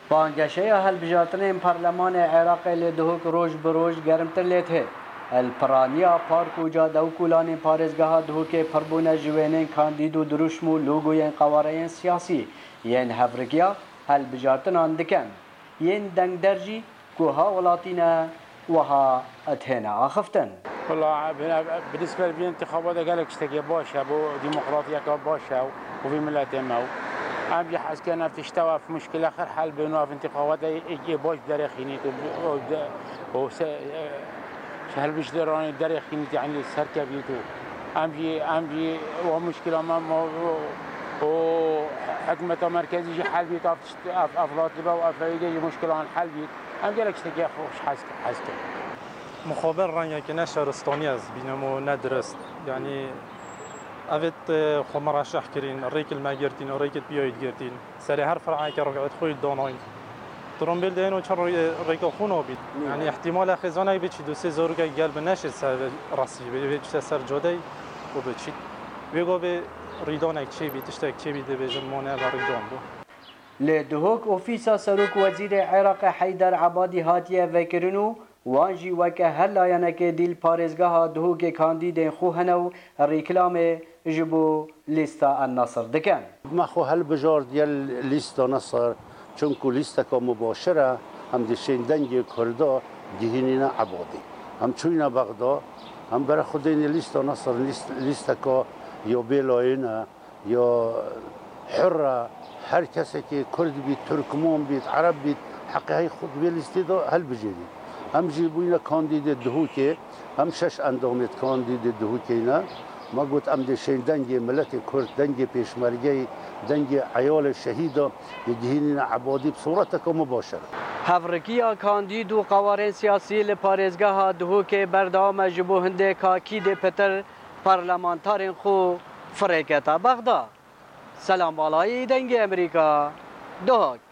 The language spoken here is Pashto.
بانگشه هەڵبژارتنên پەرلەمانê Iraqê lê dihok roj bi roj germtir lê tê. Elpiraniya park û cade û kulanên parêzgeha dihokê pirbûne ji wênên kandîd û dirûşm û logoyên qewareyên siyasî yên hevrikiya helbijartinan dikin. Yên dengder jî ku ha welatî ne wiha têne axiftin. والله بالنسبه لي الانتخابات قال لك اشتكي باشا بو ديمقراطيه باشا وفي ملتي مو عم يحس كان تشتوى في مشكله اخر حل بينه في انتخابات يجي باش درخينيت و شهل بيش دراني درخينيت يعني سركبيتو عم بي ومشكله ما و حكمه مركزي حل بيت افلاط وافريقيا مشكله عن حل بيت عم قال لك اشتكي خوش حس مخابر رنگه که نه شهرستانی است بینمو نه درست یعنی اوت خو مرشح کرین ریکل ما گرتین و ریکل بیاید گرتین سر هر فرعی که رقعت خوی داناین ترامبیل دینو چرا ریکل خونو بید یعنی احتمال خزانه بچی دو سه زور که قلب نشد سر راسی بچ سر جاده و بچی بگو به ریدان چی بید اشتک چی بید به جمانه و ریدان بو لدهوک اوفیسا سروک وزیر عراق حیدر عبادی هاتیه وکرنو وانجی وکه هر لایەنێکی دیل پارێزگەها دهوکێ کاندیدên xwe hene û rêklamê ji bo lîsta النصر dikin. ما خو هەڵبژار دiyel lîsta Nasr çunku lîsteka mübaşir e hem di şêndengê Kurda gihînîne Ebadî. Hem çûyîne Bexda hem bere xwedên lîsta Nasr lîsteka ya bêlayîn e ya hir e her kesekê Kurd bît, Türkman bît, Ereb bît heqê xwe vê lîstê de helbijêrî. هم جیبوینا کاندید دهوکی هم شش اندامت کاندید دهوکینا ما گفت ام دشین دنگ ملت کرد دنگ پیشمرگی دنگ عیال شهیدا یدهینین عبادی بصورت که مباشر هفرکیا کاندید و قوارن سیاسی لپارێزgeha dihokê berdawame ji bo hindê kakîdê Petir parlamenterên xwe firêketa Bexda. Selam balayê dengê Amerîka Duhok.